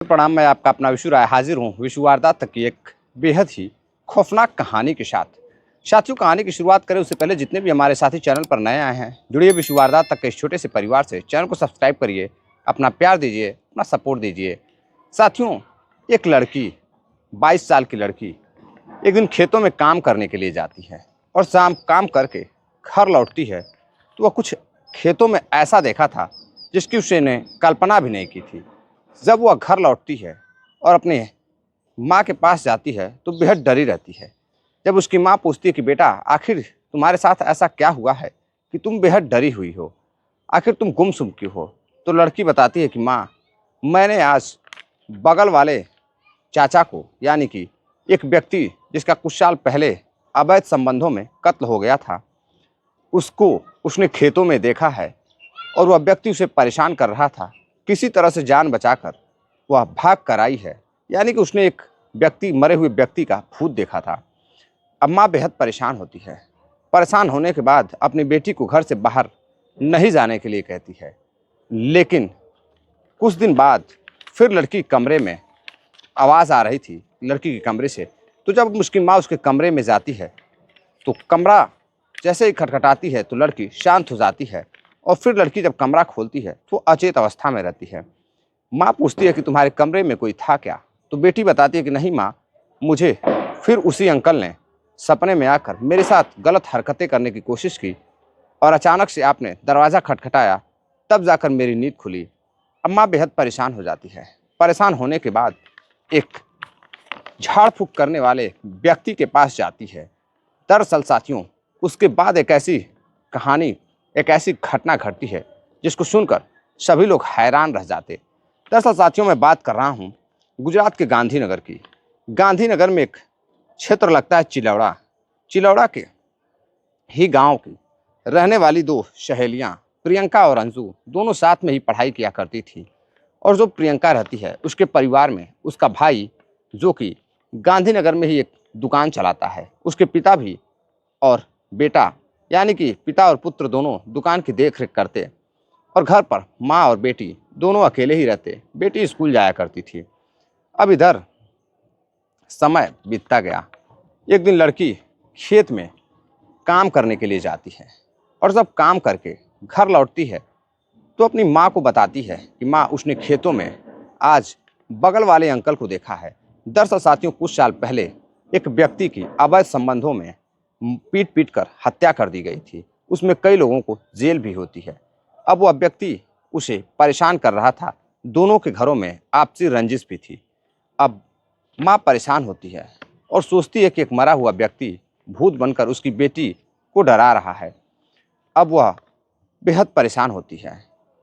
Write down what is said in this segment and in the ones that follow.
प्रणाम। मैं आपका अपना विशु राय हाजिर हूँ विशु वारदात तक की एक बेहद ही खौफनाक कहानी के साथ। साथियों, कहानी की शुरुआत करें उससे पहले जितने भी हमारे साथी चैनल पर नए आए हैं, जुड़िए विशु वारदात तक के इस छोटे से परिवार से। चैनल को सब्सक्राइब करिए, अपना प्यार दीजिए, अपना सपोर्ट दीजिए। साथियों, एक लड़की 22 साल की लड़की एक दिन खेतों में काम करने के लिए जाती है और शाम काम करके घर लौटती है तो वह कुछ खेतों में ऐसा देखा था जिसकी उसने कल्पना भी नहीं की थी। जब वह घर लौटती है और अपने माँ के पास जाती है तो बेहद डरी रहती है। जब उसकी माँ पूछती है कि बेटा, आखिर तुम्हारे साथ ऐसा क्या हुआ है कि तुम बेहद डरी हुई हो, आखिर तुम गुमसुम क्यों हो? तो लड़की बताती है कि माँ, मैंने आज बगल वाले चाचा को, यानी कि एक व्यक्ति जिसका कुछ साल पहले अवैध संबंधों में कत्ल हो गया था, उसको उसने खेतों में देखा है और वह व्यक्ति उसे परेशान कर रहा था। किसी तरह से जान बचाकर वह भाग कर आई है, यानी कि उसने एक व्यक्ति, मरे हुए व्यक्ति का भूत देखा था। अब माँ बेहद परेशान होती है। परेशान होने के बाद अपनी बेटी को घर से बाहर नहीं जाने के लिए कहती है। लेकिन कुछ दिन बाद फिर लड़की कमरे में आवाज़ आ रही थी लड़की के कमरे से। तो जब उसकी माँ उसके कमरे में जाती है तो कमरा जैसे ही खटखटाती है तो लड़की शांत हो जाती है और फिर लड़की जब कमरा खोलती है तो अचेत अवस्था में रहती है। माँ पूछती है कि तुम्हारे कमरे में कोई था क्या? तो बेटी बताती है कि नहीं माँ, मुझे फिर उसी अंकल ने सपने में आकर मेरे साथ गलत हरकतें करने की कोशिश की और अचानक से आपने दरवाज़ा खटखटाया, तब जाकर मेरी नींद खुली। अब माँ बेहद परेशान हो जाती है। परेशान होने के बाद एक झाड़ फूँक करने वाले व्यक्ति के पास जाती है। दरअसल साथियों, उसके बाद एक ऐसी कहानी, एक ऐसी घटना घटती है जिसको सुनकर सभी लोग हैरान रह जाते। दरअसल साथियों, मैं बात कर रहा हूँ गुजरात के गांधीनगर की। गांधीनगर में एक क्षेत्र लगता है चिलौड़ा। चिलौड़ा के ही गांव की रहने वाली दो सहेलियां प्रियंका और अंजू दोनों साथ में ही पढ़ाई किया करती थी। और जो प्रियंका रहती है, उसके परिवार में उसका भाई, जो कि गांधीनगर में ही एक दुकान चलाता है, उसके पिता भी और बेटा, यानी कि पिता और पुत्र दोनों दुकान की देख रेख करते और घर पर माँ और बेटी दोनों अकेले ही रहते। बेटी स्कूल जाया करती थी। अब इधर समय बीतता गया। एक दिन लड़की खेत में काम करने के लिए जाती है और जब काम करके घर लौटती है तो अपनी माँ को बताती है कि माँ, उसने खेतों में आज बगल वाले अंकल को देखा है। दरअसल साथियों, कुछ साल पहले एक व्यक्ति की अवैध संबंधों में पीट पीट कर हत्या कर दी गई थी। उसमें कई लोगों को जेल भी होती है। अब वह व्यक्ति उसे परेशान कर रहा था। दोनों के घरों में आपसी रंजिश भी थी। अब माँ परेशान होती है और सोचती है कि एक मरा हुआ व्यक्ति भूत बनकर उसकी बेटी को डरा रहा है। अब वह बेहद परेशान होती है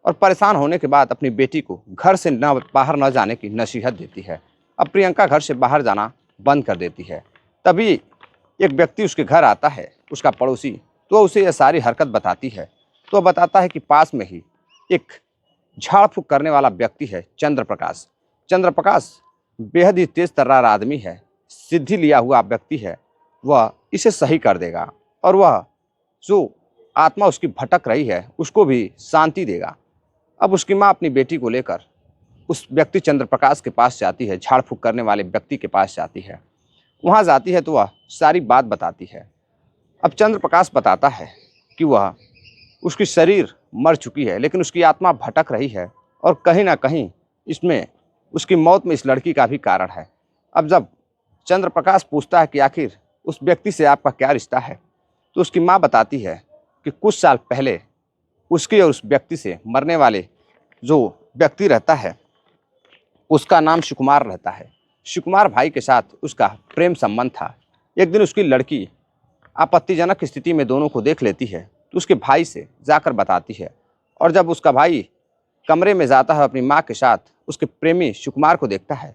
और परेशान होने के बाद अपनी बेटी को घर से बाहर न जाने की नसीहत देती है। अब प्रियंका घर से बाहर जाना बंद कर देती है। तभी एक व्यक्ति उसके घर आता है, उसका पड़ोसी। तो उसे यह सारी हरकत बताती है। तो बताता है कि पास में ही एक झाड़ फूँक करने वाला व्यक्ति है, चंद्रप्रकाश। चंद्रप्रकाश बेहद ही तेज तर्रार आदमी है, सिद्धि लिया हुआ व्यक्ति है। वह इसे सही कर देगा और वह जो आत्मा उसकी भटक रही है उसको भी शांति देगा। अब उसकी माँ अपनी बेटी को लेकर उस व्यक्ति चंद्रप्रकाश के पास जाती है, झाड़ फूँक करने वाले व्यक्ति के पास जाती है। वहाँ जाती है तो वह सारी बात बताती है। अब चंद्रप्रकाश बताता है कि वह, उसकी शरीर मर चुकी है लेकिन उसकी आत्मा भटक रही है और कहीं ना कहीं इसमें, उसकी मौत में इस लड़की का भी कारण है। अब जब चंद्रप्रकाश पूछता है कि आखिर उस व्यक्ति से आपका क्या रिश्ता है, तो उसकी माँ बताती है कि कुछ साल पहले उसके और उस व्यक्ति से, मरने वाले जो व्यक्ति रहता है उसका नाम सुकुमार रहता है, सुकुमार भाई के साथ उसका प्रेम संबंध था। एक दिन उसकी लड़की आपत्तिजनक स्थिति में दोनों को देख लेती है तो उसके भाई से जाकर बताती है। और जब उसका भाई कमरे में जाता है अपनी माँ के साथ, उसके प्रेमी सुकुमार को देखता है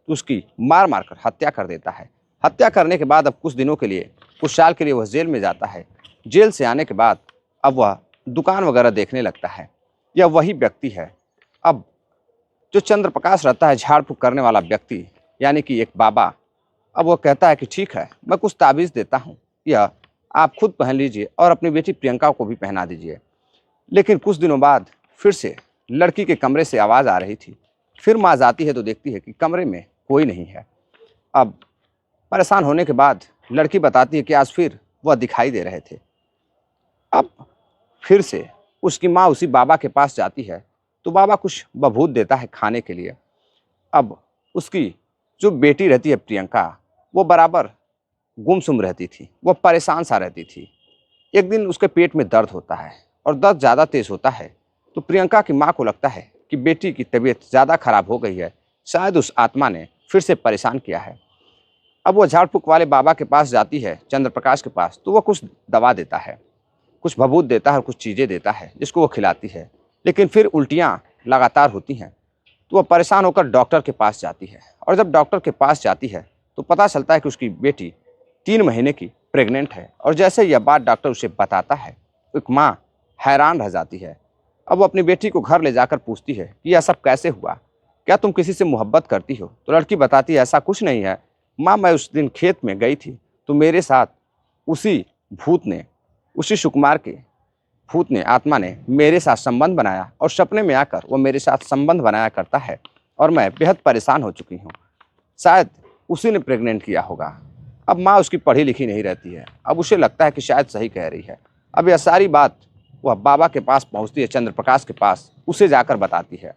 तो उसकी मार मार कर हत्या कर देता है। हत्या करने के बाद अब कुछ दिनों के लिए, कुछ साल के लिए वह जेल में जाता है। जेल से आने के बाद अब वह दुकान वगैरह देखने लगता है। यह वही व्यक्ति है। अब जो चंद्रप्रकाश रहता है, झाड़ फूँक करने वाला व्यक्ति, यानी कि एक बाबा, अब वह कहता है कि ठीक है, मैं कुछ ताबीज़ देता हूँ, यह आप खुद पहन लीजिए और अपनी बेटी प्रियंका को भी पहना दीजिए। लेकिन कुछ दिनों बाद फिर से लड़की के कमरे से आवाज़ आ रही थी। फिर माँ जाती है तो देखती है कि कमरे में कोई नहीं है। अब परेशान होने के बाद लड़की बताती है कि आज फिर वह दिखाई दे रहे थे। अब फिर से उसकी माँ उसी बाबा के पास जाती है तो बाबा कुछ बभूत देता है खाने के लिए। अब उसकी जो बेटी रहती है प्रियंका, वो बराबर गुमसुम रहती थी, वह परेशान सा रहती थी। एक दिन उसके पेट में दर्द होता है और दर्द ज़्यादा तेज़ होता है तो प्रियंका की माँ को लगता है कि बेटी की तबीयत ज़्यादा खराब हो गई है, शायद उस आत्मा ने फिर से परेशान किया है। अब वो झाड़ फूक वाले बाबा के पास जाती है, चंद्रप्रकाश के पास, तो वह कुछ दवा देता है, कुछ भभूत देता है और कुछ चीज़ें देता है जिसको वो खिलाती है। लेकिन फिर उल्टियाँ लगातार होती हैं तो वह परेशान होकर डॉक्टर के पास जाती है। और जब डॉक्टर के पास जाती है तो पता चलता है कि उसकी बेटी 3 महीने की प्रेग्नेंट है। और जैसे यह बात डॉक्टर उसे बताता है, एक माँ हैरान रह जाती है। अब वो अपनी बेटी को घर ले जाकर पूछती है कि यह सब कैसे हुआ, क्या तुम किसी से मोहब्बत करती हो? तो लड़की बताती है, ऐसा कुछ नहीं है माँ, मैं उस दिन खेत में गई थी तो मेरे साथ उसी भूत ने, उसी सुकुमार के भूत ने, आत्मा ने मेरे साथ संबंध बनाया और सपने में आकर वो मेरे साथ संबंध बनाया करता है और मैं बेहद परेशान हो चुकी हूँ। शायद उसी ने प्रेग्नेंट किया होगा। अब माँ उसकी पढ़ी लिखी नहीं रहती है, अब उसे लगता है कि शायद सही कह रही है। अब यह सारी बात वह बाबा के पास पहुँचती है, चंद्रप्रकाश के पास, उसे जाकर बताती है।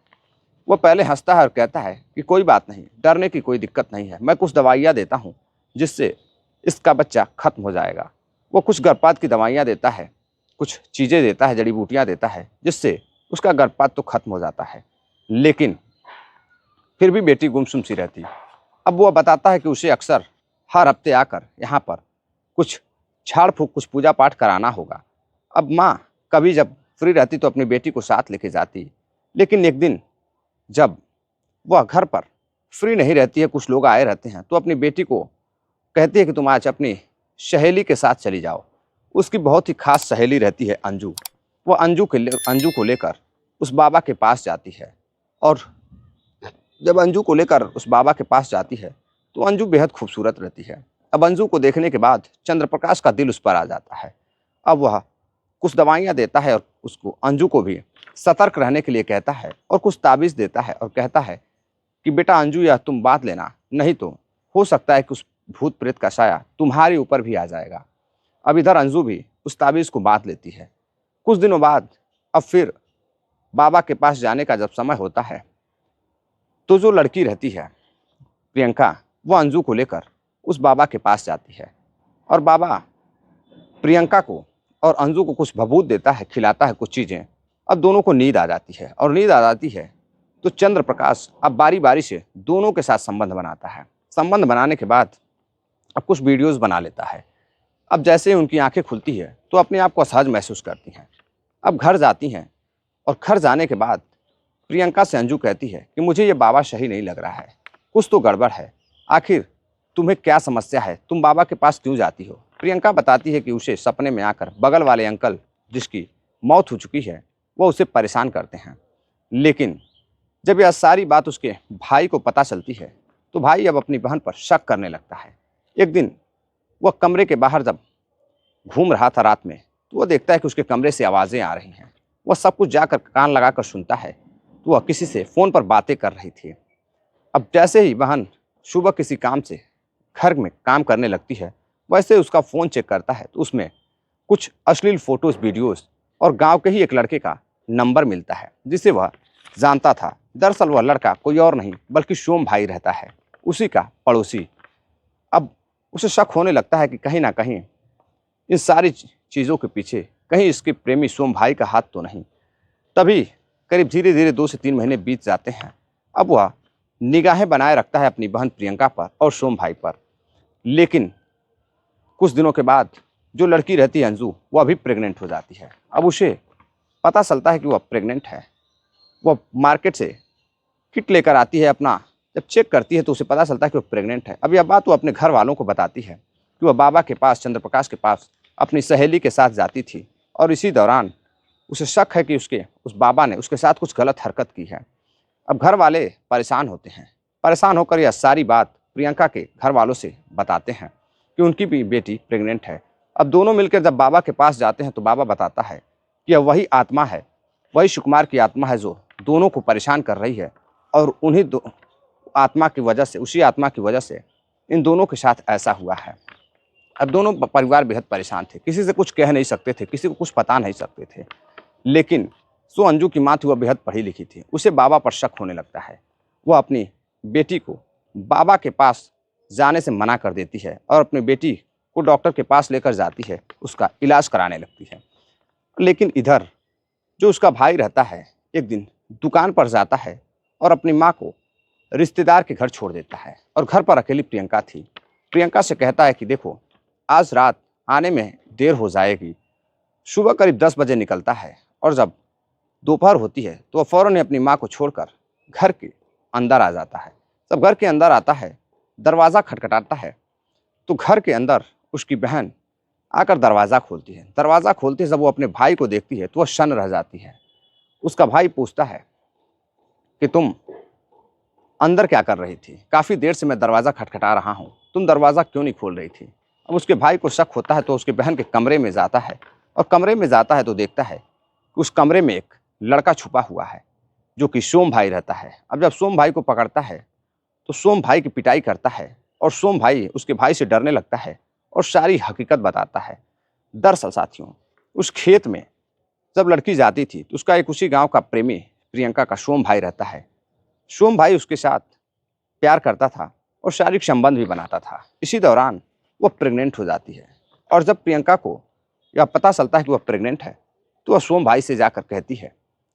वह पहले हंसता है और कहता है कि कोई बात नहीं, डरने की कोई दिक्कत नहीं है, मैं कुछ दवाइयाँ देता हूँ जिससे इसका बच्चा खत्म हो जाएगा। वो कुछ गर्भपात की दवाइयाँ देता है, कुछ चीज़ें देता है, जड़ी बूटियाँ देता है जिससे उसका गर्भपात तो खत्म हो जाता है। लेकिन फिर भी बेटी गुमसुम सी रहती है। अब वह बताता है कि उसे अक्सर हर हफ्ते आकर यहाँ पर कुछ झाड़ फूक, कुछ पूजा पाठ कराना होगा। अब माँ कभी जब फ्री रहती तो अपनी बेटी को साथ लेके जाती, लेकिन एक दिन जब वह घर पर फ्री नहीं रहती है, कुछ लोग आए रहते हैं, तो अपनी बेटी को कहती है कि तुम आज अपनी सहेली के साथ चली जाओ। उसकी बहुत ही खास सहेली रहती है अंजू। वो अंजू को लेकर उस बाबा के पास जाती है। और जब अंजू को लेकर उस बाबा के पास जाती है तो अंजू बेहद खूबसूरत रहती है। अब अंजू को देखने के बाद चंद्रप्रकाश का दिल उस पर आ जाता है। अब वह कुछ दवाइयाँ देता है और उसको, अंजू को भी सतर्क रहने के लिए कहता है और कुछ ताबीज़ देता है और कहता है कि बेटा अंजू, यह तुम बात लेना, नहीं तो हो सकता है कि उस भूत प्रेत का साया तुम्हारे ऊपर भी आ जाएगा। अब इधर अंजू भी उस ताबीज़ को बात लेती है। कुछ दिनों बाद अब फिर बाबा के पास जाने का जब समय होता है तो जो लड़की रहती है प्रियंका, वो अंजू को लेकर उस बाबा के पास जाती है और बाबा प्रियंका को और अंजू को कुछ भभूत देता है, खिलाता है कुछ चीज़ें। अब दोनों को नींद आ जाती है और नींद आ जाती है तो चंद्रप्रकाश अब बारी बारी से दोनों के साथ संबंध बनाता है। संबंध बनाने के बाद अब कुछ वीडियोज़ बना लेता है। अब जैसे ही उनकी आंखें खुलती है तो अपने आप को असहज महसूस करती हैं। अब घर जाती हैं और घर जाने के बाद प्रियंका से अंजू कहती है कि मुझे ये बाबा सही नहीं लग रहा है, कुछ तो गड़बड़ है, आखिर तुम्हें क्या समस्या है, तुम बाबा के पास क्यों जाती हो? प्रियंका बताती है कि उसे सपने में आकर बगल वाले अंकल जिसकी मौत हो चुकी है वो उसे परेशान करते हैं। लेकिन जब यह सारी बात उसके भाई को पता चलती है तो भाई अब अपनी बहन पर शक करने लगता है। एक दिन वह कमरे के बाहर जब घूम रहा था रात में तो वह देखता है कि उसके कमरे से आवाज़ें आ रही हैं। वह सब कुछ जाकर कान लगाकर सुनता है तो वह किसी से फ़ोन पर बातें कर रही थी। अब जैसे ही बहन सुबह किसी काम से घर में काम करने लगती है, वैसे उसका फ़ोन चेक करता है तो उसमें कुछ अश्लील फ़ोटोज़, वीडियोज़ और गांव के ही एक लड़के का नंबर मिलता है जिसे वह जानता था। दरअसल वह लड़का कोई और नहीं बल्कि सोम भाई रहता है, उसी का पड़ोसी। अब उसे शक होने लगता है कि कहीं ना कहीं इन सारी चीज़ों के पीछे कहीं इसके प्रेमी सोम भाई का हाथ तो नहीं। तभी करीब धीरे धीरे 2 से 3 महीने बीत जाते हैं। अब वह निगाहें बनाए रखता है अपनी बहन प्रियंका पर और सोम भाई पर। लेकिन कुछ दिनों के बाद जो लड़की रहती है अंजू, वह भी प्रेग्नेंट हो जाती है। अब उसे पता चलता है कि वह प्रेग्नेंट है। वह मार्केट से किट लेकर आती है अपना, जब चेक करती है तो उसे पता चलता है कि वह प्रेग्नेंट है। अब यह बात वो अपने घर वालों को बताती है कि वह बाबा के पास, चंद्रप्रकाश के पास अपनी सहेली के साथ जाती थी और इसी दौरान उसे शक है कि उस बाबा ने उसके साथ कुछ गलत हरकत की है। अब घर वाले परेशान होते हैं। परेशान होकर यह सारी बात प्रियंका के घर वालों से बताते हैं कि उनकी भी बेटी प्रेग्नेंट है। अब दोनों मिलकर जब बाबा के पास जाते हैं तो बाबा बताता है कि यह वही आत्मा है, वही सुकुमार की आत्मा है जो दोनों को परेशान कर रही है और उन्हीं दो आत्मा की वजह से, उसी आत्मा की वजह से इन दोनों के साथ ऐसा हुआ है। अब दोनों परिवार बेहद परेशान थे, किसी से कुछ कह नहीं सकते थे, किसी को कुछ बता नहीं सकते थे। लेकिन जो अंजू की माँ थी वह बेहद पढ़ी लिखी थी, उसे बाबा पर शक होने लगता है। वह अपनी बेटी को बाबा के पास जाने से मना कर देती है और अपनी बेटी को डॉक्टर के पास लेकर जाती है, उसका इलाज कराने लगती है। लेकिन इधर जो उसका भाई रहता है, एक दिन दुकान पर जाता है और अपनी माँ को रिश्तेदार के घर छोड़ देता है और घर पर अकेली प्रियंका थी। प्रियंका से कहता है कि देखो, आज रात आने में देर हो जाएगी। सुबह करीब 10 बजे निकलता है और जब दोपहर होती है तो वह फ़ौरन अपनी माँ को छोड़कर घर के अंदर आ जाता है। जब घर के अंदर आता है, दरवाज़ा खटखटाता है तो घर के अंदर उसकी बहन आकर दरवाज़ा खोलती है। दरवाज़ा खोलते जब वो अपने भाई को देखती है तो वह शन्न रह जाती है। उसका भाई पूछता है कि तुम अंदर क्या कर रही थी? काफ़ी देर से मैं दरवाज़ा खटखटा रहा हूँ, तुम दरवाज़ा क्यों नहीं खोल रही थी? अब उसके भाई को शक होता है तो उसके बहन के कमरे में जाता है और कमरे में जाता है तो देखता है कि उस कमरे में एक लड़का छुपा हुआ है जो कि सोम भाई रहता है। अब जब सोम भाई को पकड़ता है तो सोम भाई की पिटाई करता है और सोम भाई उसके भाई से डरने लगता है और सारी हकीकत बताता है। दरअसल साथियों, उस खेत में जब लड़की जाती थी तो उसका एक उसी गांव का प्रेमी प्रियंका का सोम भाई रहता है। सोम भाई उसके साथ प्यार करता था और शारीरिक संबंध भी बनाता था। इसी दौरान वह प्रेग्नेंट हो जाती है और जब प्रियंका को यह पता चलता है कि वह प्रेग्नेंट है तो वह सोम भाई से जाकर कहती है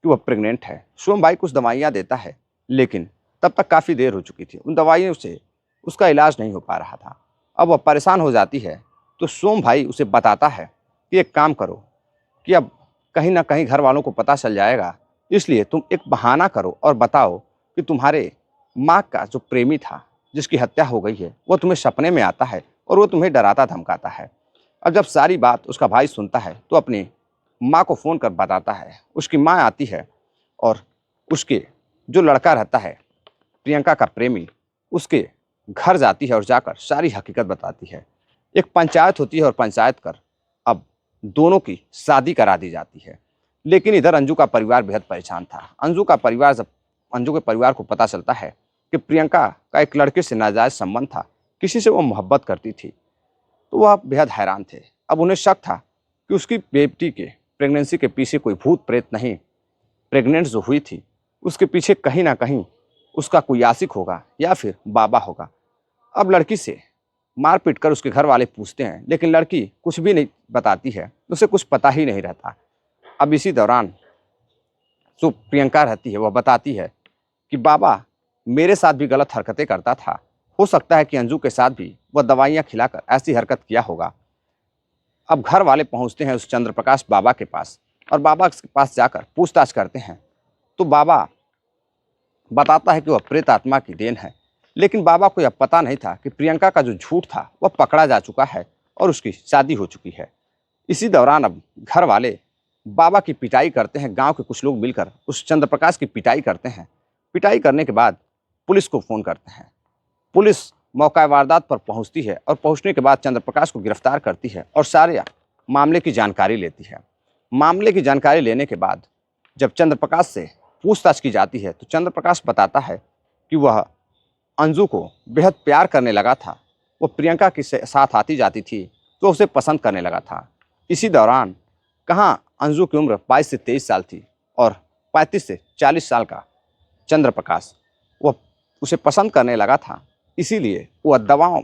कि वह प्रेग्नेंट है। सोम भाई कुछ दवाइयाँ देता है, लेकिन तब तक काफ़ी देर हो चुकी थी, उन दवाइयों से उसका इलाज नहीं हो पा रहा था। अब वह परेशान हो जाती है तो सोम भाई उसे बताता है कि एक काम करो कि अब कहीं ना कहीं घर वालों को पता चल जाएगा, इसलिए तुम एक बहाना करो और बताओ कि तुम्हारे माँ का जो प्रेमी था जिसकी हत्या हो गई है वो तुम्हें सपने में आता है और वो तुम्हें डराता धमकाता है। अब जब सारी बात उसका भाई सुनता है तो अपनी माँ को फ़ोन कर बताता है। उसकी माँ आती है और उसके जो लड़का रहता है प्रियंका का प्रेमी, उसके घर जाती है और जाकर सारी हकीकत बताती है। एक पंचायत होती है और पंचायत कर अब दोनों की शादी करा दी जाती है। लेकिन इधर अंजू का परिवार बेहद परेशान था। जब अंजू के परिवार को पता चलता है कि प्रियंका का एक लड़के से नाजायज़ संबंध था, किसी से वो मोहब्बत करती थी, तो वह बेहद हैरान थे। अब उन्हें शक था कि उसकी बेटी के प्रेगनेंसी के पीछे कोई भूत प्रेत नहीं, प्रेग्नेंट जो हुई थी उसके पीछे कहीं ना कहीं उसका कोई आशिक होगा या फिर बाबा होगा। अब लड़की से मार पीट कर उसके घर वाले पूछते हैं, लेकिन लड़की कुछ भी नहीं बताती है, उसे कुछ पता ही नहीं रहता। अब इसी दौरान जो प्रियंका रहती है वह बताती है कि बाबा मेरे साथ भी गलत हरकतें करता था, हो सकता है कि अंजू के साथ भी वह दवाइयाँ खिलाकर ऐसी हरकत किया होगा। अब घर वाले पहुंचते हैं उस चंद्रप्रकाश बाबा के पास और बाबा के पास जाकर पूछताछ करते हैं तो बाबा बताता है कि वह प्रेत आत्मा की देन है। लेकिन बाबा को यह पता नहीं था कि प्रियंका का जो झूठ था वह पकड़ा जा चुका है और उसकी शादी हो चुकी है। इसी दौरान अब घर वाले बाबा की पिटाई करते हैं, गांव के कुछ लोग मिलकर उस चंद्रप्रकाश की पिटाई करते हैं। पिटाई करने के बाद पुलिस को फ़ोन करते हैं। पुलिस मौका वारदात पर पहुंचती है और पहुंचने के बाद चंद्रप्रकाश को गिरफ्तार करती है और सारे मामले की जानकारी लेती है। मामले की जानकारी लेने के बाद जब चंद्रप्रकाश से पूछताछ की जाती है तो चंद्रप्रकाश बताता है कि वह अंजू को बेहद प्यार करने लगा था। वो प्रियंका के साथ आती जाती थी तो उसे पसंद करने लगा था। इसी दौरान कहाँ अंजू की उम्र 22 से 23 साल थी और 35 से 40 साल का चंद्रप्रकाश वह उसे पसंद करने लगा था। इसीलिए वह दवाओं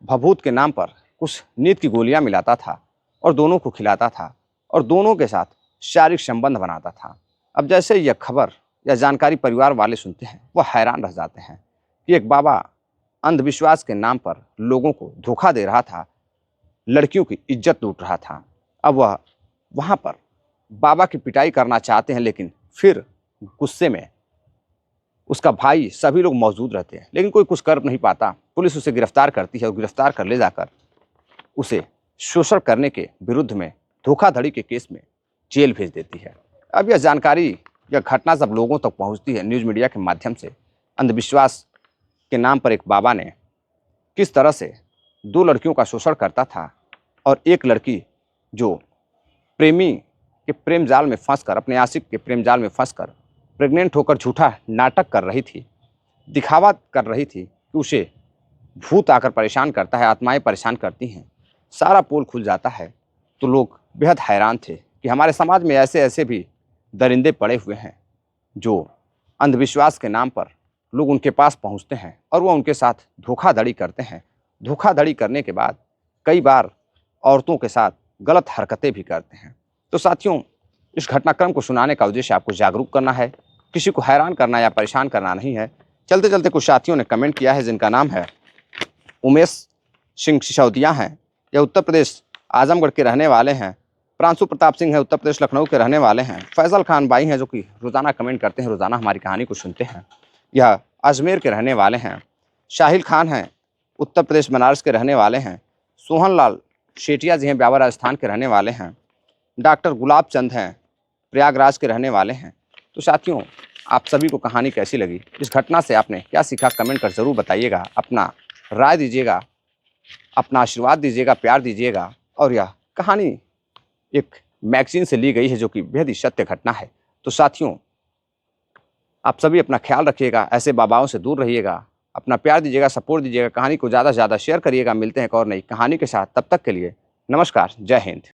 भभूत के नाम पर कुछ नींद की गोलियां मिलाता था और दोनों को खिलाता था और दोनों के साथ शारीरिक संबंध बनाता था। अब जैसे यह खबर या जानकारी परिवार वाले सुनते हैं वह हैरान रह जाते हैं कि एक बाबा अंधविश्वास के नाम पर लोगों को धोखा दे रहा था, लड़कियों की इज्जत लूट रहा था। अब वह वहाँ पर बाबा की पिटाई करना चाहते हैं, लेकिन फिर गुस्से में उसका भाई सभी लोग मौजूद रहते हैं, लेकिन कोई कुछ कर नहीं पाता। पुलिस उसे गिरफ्तार करती है और गिरफ्तार कर ले जाकर उसे शोषण करने के विरुद्ध में धोखाधड़ी के केस में जेल भेज देती है। अब यह जानकारी, यह घटना जब लोगों तक पहुंचती है न्यूज़ मीडिया के माध्यम से, अंधविश्वास के नाम पर एक बाबा ने किस तरह से 2 लड़कियों का शोषण करता था और एक लड़की जो प्रेमी के प्रेम जाल में फंसकर, अपने आशिक के प्रेम जाल में फंसकर प्रेग्नेंट होकर झूठा नाटक कर रही थी, दिखावा कर रही थी कि उसे भूत आकर परेशान करता है, आत्माएं परेशान करती हैं, सारा पोल खुल जाता है। तो लोग बेहद हैरान थे कि हमारे समाज में ऐसे ऐसे भी दरिंदे पड़े हुए हैं जो अंधविश्वास के नाम पर लोग उनके पास पहुंचते हैं और वह उनके साथ धोखाधड़ी करते हैं। धोखाधड़ी करने के बाद कई बार औरतों के साथ गलत हरकतें भी करते हैं। तो साथियों, इस घटनाक्रम को सुनाने का उद्देश्य आपको जागरूक करना है, किसी को हैरान करना या परेशान करना नहीं है। चलते चलते कुछ साथियों ने कमेंट किया है जिनका नाम है उमेश सिंह सिसोदिया हैं, यह उत्तर प्रदेश आजमगढ़ के रहने वाले हैं। प्रांशु प्रताप सिंह है, उत्तर प्रदेश लखनऊ के रहने वाले हैं। फैजल खान भाई हैं जो कि रोज़ाना कमेंट करते हैं, रोज़ाना हमारी कहानी को सुनते हैं, यह अजमेर के रहने वाले हैं। शाहिल खान हैं, उत्तर प्रदेश बनारस के रहने वाले हैं। सोहन लाल शेटिया जी हैं, ब्यावर राजस्थान के रहने वाले हैं। डॉक्टर गुलाब चंद हैं, प्रयागराज के रहने वाले हैं। तो साथियों, आप सभी को कहानी कैसी लगी, इस घटना से आपने क्या सीखा, कमेंट कर ज़रूर बताइएगा। अपना राय दीजिएगा, अपना आशीर्वाद दीजिएगा, प्यार दीजिएगा। और यह कहानी एक मैगजीन से ली गई है जो कि बेहद ही सत्य घटना है। तो साथियों, आप सभी अपना ख्याल रखिएगा, ऐसे बाबाओं से दूर रहिएगा, अपना प्यार दीजिएगा, सपोर्ट दीजिएगा, कहानी को ज़्यादा से ज़्यादा शेयर करिएगा। मिलते हैं एक और नई कहानी के साथ, तब तक के लिए नमस्कार, जय हिंद।